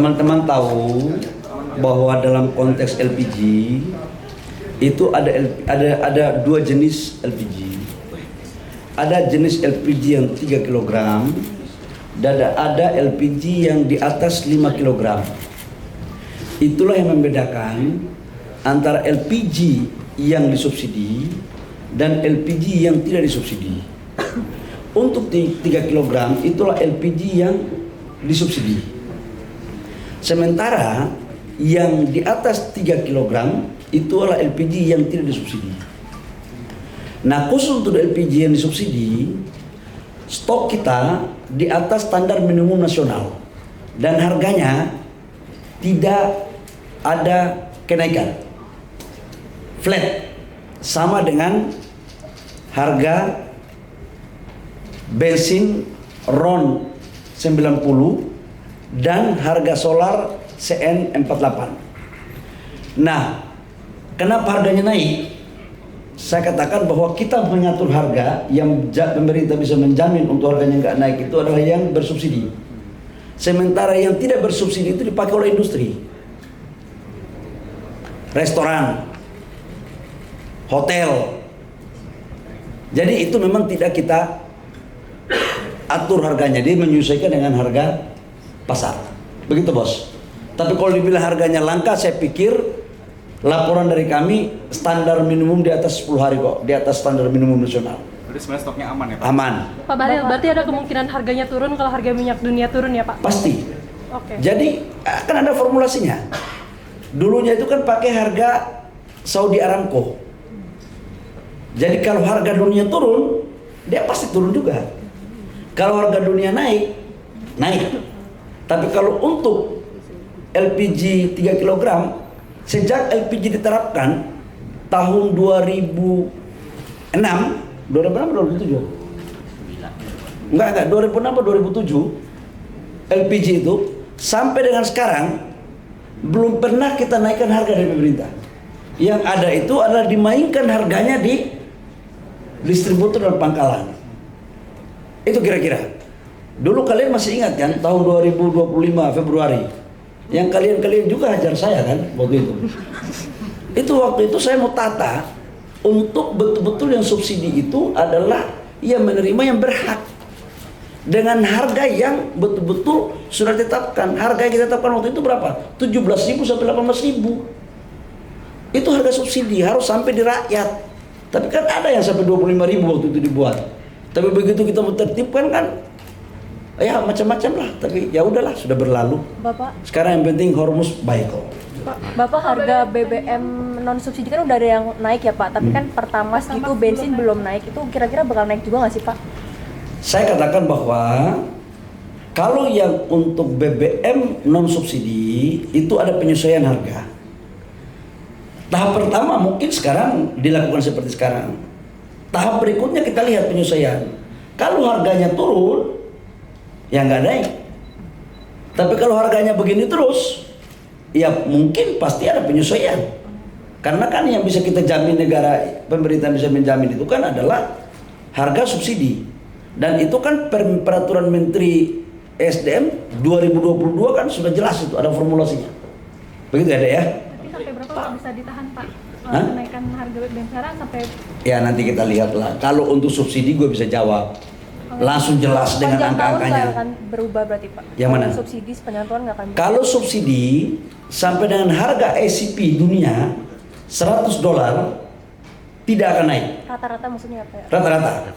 Teman-teman tahu bahwa dalam konteks LPG itu ada dua jenis LPG. Ada jenis LPG yang 3 kg dan ada LPG yang di atas 5 kg. Itulah yang membedakan antara LPG yang disubsidi dan LPG yang tidak disubsidi. Untuk 3 kg itulah LPG yang disubsidi. Sementara yang di atas 3 kg itu adalah LPG yang tidak disubsidi. Nah, khusus untuk LPG yang disubsidi, stok kita di atas standar minimum nasional dan harganya tidak ada kenaikan, flat, sama dengan harga bensin RON 90 dan harga solar CN 48. Nah, kenapa harganya naik? Saya katakan bahwa kita mengatur harga yang pemerintah bisa menjamin untuk harganya nggak naik itu adalah yang bersubsidi. Sementara yang tidak bersubsidi itu dipakai oleh industri, restoran, hotel. Jadi itu memang tidak kita atur harganya, dia menyesuaikan dengan harga pasar. Begitu bos. Tapi kalau dibilang harganya langka, saya pikir laporan dari kami standar minimum di atas 10 hari kok, di atas standar minimum nasional. Jadi sebenarnya stoknya aman ya Pak? Aman. Pak Bahlil, berarti ada kemungkinan harganya turun kalau harga minyak dunia turun ya Pak? Pasti. Oke. Jadi akan ada formulasinya. Dulunya itu kan pakai harga Saudi Aramco. Jadi kalau harga dunia turun, dia pasti turun juga. Kalau harga dunia naik, naik. Tapi kalau untuk LPG 3 kg, sejak LPG diterapkan tahun 2006, 2007? Enggak, 2006 atau 2007 LPG itu sampai dengan sekarang belum pernah kita naikkan harga dari pemerintah. Yang ada itu adalah dimainkan harganya di distributor dan pangkalan. Itu kira-kira. Dulu kalian masih ingat kan tahun 2025 Februari yang kalian juga hajar saya kan waktu itu. Itu waktu itu saya mau tata untuk betul-betul yang subsidi itu adalah yang menerima yang berhak dengan harga yang betul-betul sudah ditetapkan. Harga yang kita tetapkan waktu itu berapa? 17.000 sampai 18.000. Itu harga subsidi harus sampai di rakyat. Tapi kan ada yang sampai 25.000 waktu itu dibuat. Tapi begitu kita menertibkan kan ya macam-macam lah, tapi ya udahlah sudah berlalu. Bapak, sekarang yang penting Hormuz baik kok. Bapak, harga BBM non subsidi kan udah ada yang naik ya Pak, tapi kan Pertamax itu bensin belum naik, itu kira-kira bakal naik juga nggak sih Pak? Saya katakan bahwa kalau yang untuk BBM non subsidi itu ada penyesuaian harga. Tahap pertama mungkin sekarang dilakukan seperti sekarang. Tahap berikutnya kita lihat penyesuaian. Kalau harganya turun, ya nggak naik. Tapi kalau harganya begini terus, ya mungkin pasti ada penyesuaian. Karena kan yang bisa kita jamin negara, pemerintah bisa menjamin itu kan adalah harga subsidi. Dan itu kan peraturan Menteri SDM 2022 kan sudah jelas itu, ada formulasinya. Begitu ya Dek ya? Tapi sampai berapa Pak bisa ditahan Pak? Kenaikan harga BBM sekarang sampai... Ya nanti kita lihat lah. Kalau untuk subsidi gue bisa jawab. Langsung jelas dengan angka-angkanya. Nggak akan berubah berarti Pak? Yang mana? Subsidi sepanjang tahun nggak akan berubah? Kalau subsidi sampai dengan harga ACP dunia $100 tidak akan naik. Rata-rata maksudnya apa ya? Rata-rata.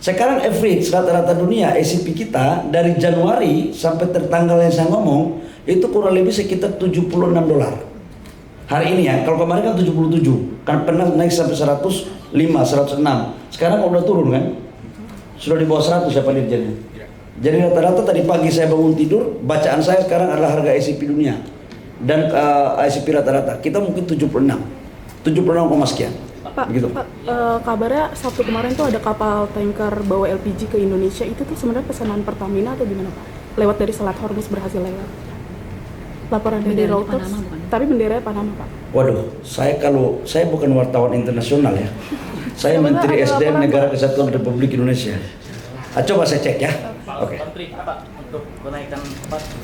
Sekarang average rata-rata dunia ACP kita dari Januari sampai tertanggal yang saya ngomong itu kurang lebih sekitar $76. Hari ini ya, kalau kemarin kan 77, kan pernah naik sampai 105, 106. Sekarang udah turun kan? Sudah di bawah 100 ya Pak Dirjen. Jadi rata-rata tadi pagi saya bangun tidur, bacaan saya sekarang adalah harga ICP dunia. Dan ICP rata-rata, kita mungkin 76 sekian. Pak, Begitu. Pak, kabarnya Sabtu kemarin tuh ada kapal tanker bawa LPG ke Indonesia. Itu tuh sebenarnya pesanan Pertamina atau gimana Pak? Lewat dari Selat Hormuz berhasil lewat. Laporan dari Reuters, tapi benderanya Panama Pak. Waduh, saya bukan wartawan internasional ya. Saya Menteri SDM Negara Kesatuan Republik Indonesia. Coba saya cek ya. Oke. Untuk kenaikan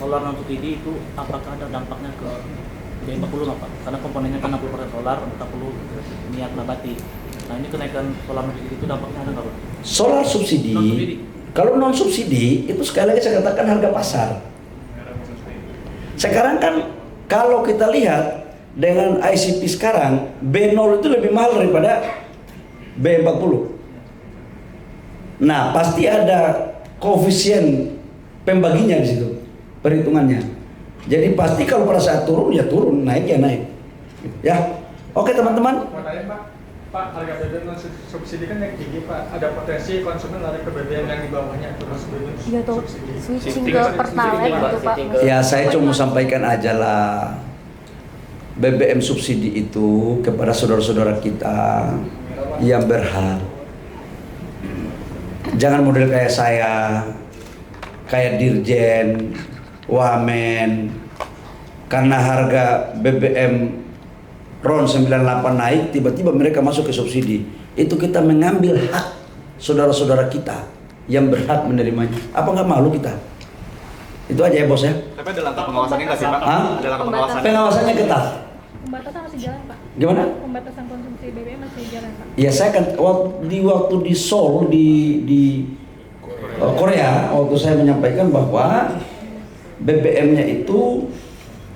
solar non subsidi itu apakah ada dampaknya ke BM40 nggak Pak? Karena komponennya kan 60% solar, 40 minyak nabati. Nah ini kenaikan solar non subsidi itu dampaknya ada nggak Pak? Solar subsidi, Non-subsidi. kalau non subsidi itu sekali lagi saya katakan harga pasar. Sekarang kan kalau kita lihat dengan ICP sekarang B0 itu lebih mahal daripada B40. Nah pasti ada koefisien pembaginya di situ perhitungannya. Jadi pasti kalau pada saat turun ya turun, naik ya naik. Ya, oke teman-teman. Mau tanya Pak, harga BBM non subsidi kan yang tinggi Pak, ada potensi konsumen lari ke BBM yang di bawahnya terus BBM Iya tuh, subsidi. switching ke Pertalite gitu Pak. Ya saya cuma mau sampaikan aja lah, BBM subsidi itu kepada saudara-saudara kita yang berhak. Jangan model kayak saya, kayak Dirjen, Wamen, karena harga BBM RON 98 naik, tiba-tiba mereka masuk ke subsidi. Itu kita mengambil hak saudara-saudara kita yang berhak menerimanya. Apa nggak malu kita? Itu aja ya bos ya. Tapi ada langkah pengawasannya nggak sih Pak? Hah? Ada langkah pengawasannya? Pengawasannya ketat. Pembatasan masih jalan Pak. Gimana? Pembatasan konsumsi BBM masih jalan Pak. Ya saya kan waktu di Seoul di Korea, waktu saya menyampaikan bahwa BBM-nya itu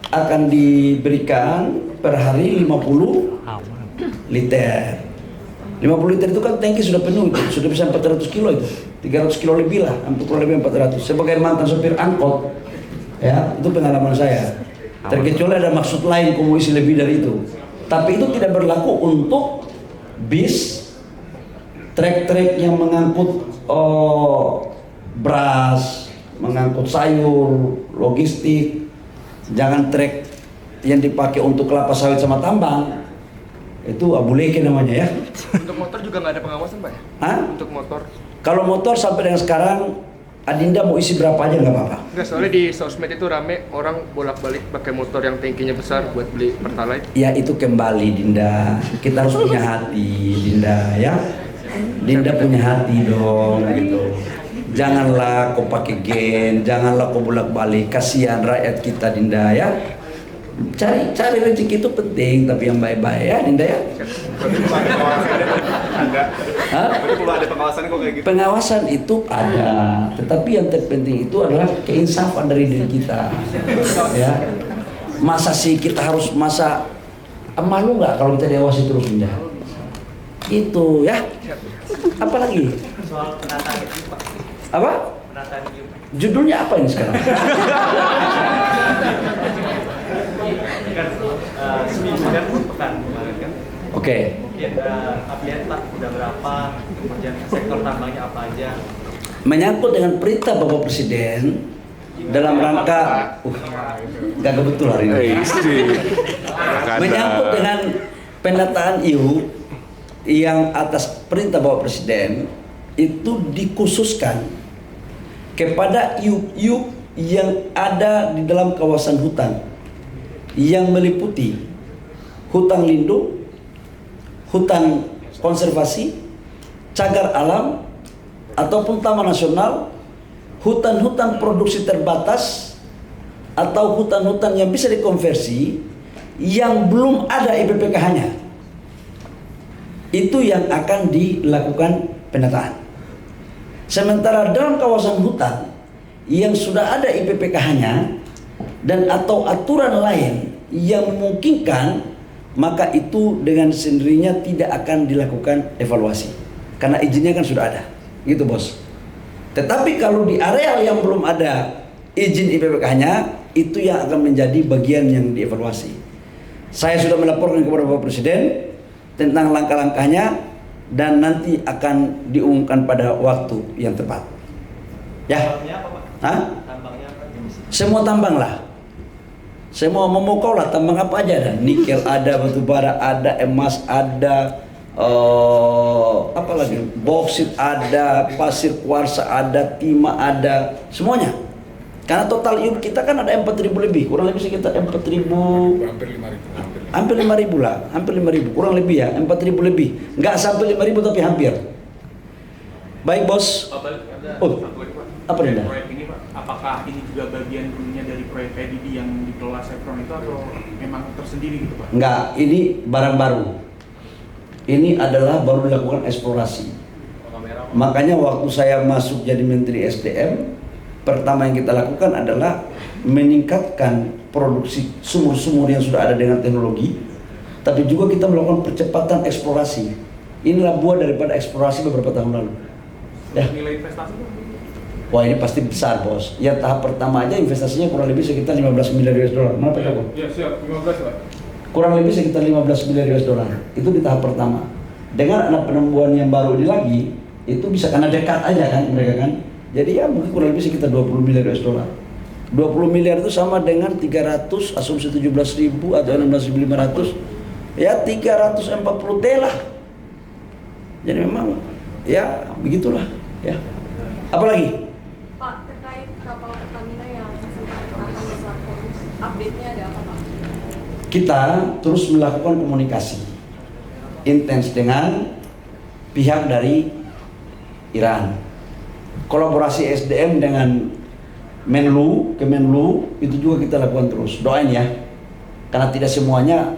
akan diberikan per hari 50 liter. 50 liter itu kan tangki sudah penuh, itu sudah bisa 400 kilo itu, 300 kilo lebih lah, hampir kurang lebih 400. Sebagai mantan sopir angkot, ya itu pengalaman saya. Terkecuali ada maksud lain kamu isi lebih dari itu. Tapi itu tidak berlaku untuk bis, trek-trek yang mengangkut beras, mengangkut sayur, logistik. Jangan trek yang dipakai untuk kelapa sawit sama tambang. Itu abuleke namanya ya. Untuk motor juga nggak ada pengawasan Pak ya? Hah? Untuk motor? Kalau motor sampai dengan sekarang, Adinda mau isi berapa aja nggak apa-apa. Enggak, soalnya di sosmed itu rame orang bolak-balik pakai motor yang tangkinya besar buat beli Pertalite. Ya itu kembali Dinda, kita harus punya hati Dinda ya. Dinda punya hati dong gitu. Janganlah kau pakai gen, janganlah kau bolak-balik, kasihan rakyat kita Dinda ya. Cari rezeki itu penting, tapi yang baik-baik ya Dinda ya. Hah? Tapi perlu ada pengawasan kok kayak gitu. Pengawasan itu ada, tetapi yang terpenting itu adalah keinsafan dari diri kita. Ya. Masa sih kita harus malu nggak kalau kita diawasi terus Dinda? Itu ya. Apalagi? Soal penataan itu Pak. Apa? Penataan itu. Judulnya apa ini sekarang? Kan seminggu kan pekan kemarin kan. Oke. Mungkin update Pak udah berapa, kemudian sektor tambangnya apa aja. Menyangkut dengan perintah Bapak Presiden dalam rangka nggak kebetulan hari ini. Menyangkut dengan penataan IU yang atas perintah Bapak Presiden itu dikhususkan kepada iuk-iuk yang ada di dalam kawasan hutan yang meliputi hutan lindung, hutan konservasi, cagar alam, ataupun taman nasional, hutan-hutan produksi terbatas, atau hutan-hutan yang bisa dikonversi yang belum ada IPPKH-nya. Itu yang akan dilakukan penataan. Sementara dalam kawasan hutan yang sudah ada IPPKH-nya dan atau aturan lain yang memungkinkan, maka itu dengan sendirinya tidak akan dilakukan evaluasi karena izinnya kan sudah ada, gitu bos. Tetapi kalau di areal yang belum ada izin IPPKH-nya, itu yang akan menjadi bagian yang dievaluasi. Saya sudah melaporkan kepada Bapak Presiden tentang langkah-langkahnya dan nanti akan diumumkan pada waktu yang tepat. Ya. Tambangnya apa Pak? Hah? Tambangnya apa jenisnya? Semua tambang lah. Semua memukau lah, tambang apa aja ada. Nikel ada, batu bara ada, emas ada, apa lagi? Boksit ada, pasir kuarsa ada, timah ada, semuanya. Karena total iup kita kan ada 4.000 lebih, kurang lebih sekitar 4.000, hampir 5.000 lah, hampir 5.000, kurang lebih ya, 4.000 lebih. Nggak sampai 5.000 tapi hampir. Baik bos. Pak, balik ada Oh, satu lagi Pak. apa nih, Dah? Proyek ini Pak, apakah ini juga bagian dulunya dari proyek PDD yang dikelola Chevron itu atau memang tersendiri gitu Pak? Enggak, ini barang baru. Ini adalah baru dilakukan eksplorasi. Makanya waktu saya masuk jadi Menteri SDM, pertama yang kita lakukan adalah meningkatkan produksi sumur-sumur yang sudah ada dengan teknologi, tapi juga kita melakukan percepatan eksplorasi. Inilah buah daripada eksplorasi beberapa tahun lalu. Ya. Nilai investasi Pak? Wah ini pasti besar bos. Ya tahap pertama aja investasinya kurang lebih sekitar 15 miliar US dollar. Mana Pak Joko? Ya siap, 15 Pak. Kurang lebih sekitar 15 miliar US dollar. Itu di tahap pertama. Dengan anak penemuan yang baru ini lagi, itu bisa karena dekat aja kan mereka kan. Jadi ya mungkin kurang lebih sekitar 20 miliar US dollar. 20 miliar itu sama dengan 300 asumsi 17.000 atau 16.500. Ya 340 T lah. Jadi memang ya begitulah ya. Apalagi? Pak, terkait kapal Pertamina yang sempat akan Selat Hormuz, update-nya ada apa Pak? Kita terus melakukan komunikasi intens dengan pihak dari Iran. Kolaborasi SDM dengan Kemenlu itu juga kita lakukan terus. Doain ya, karena tidak semuanya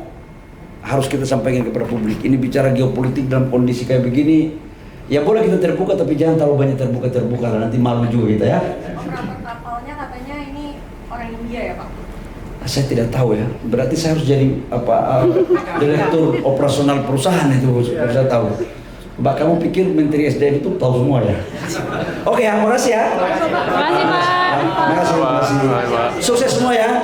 harus kita sampaikan kepada publik. Ini bicara geopolitik dalam kondisi kayak begini. Ya boleh kita terbuka, tapi jangan terlalu banyak terbuka lah, nanti malu juga kita ya. Operator kapalnya katanya ini orang India ya Pak? Saya tidak tahu ya. Berarti saya harus jadi direktur operasional perusahaan itu harus saya tahu. Mbak, kamu pikir Menteri SDM itu tahu semua ya? Oke, makasih ya. Terima kasih Pak. Makasih. Sukses semua ya.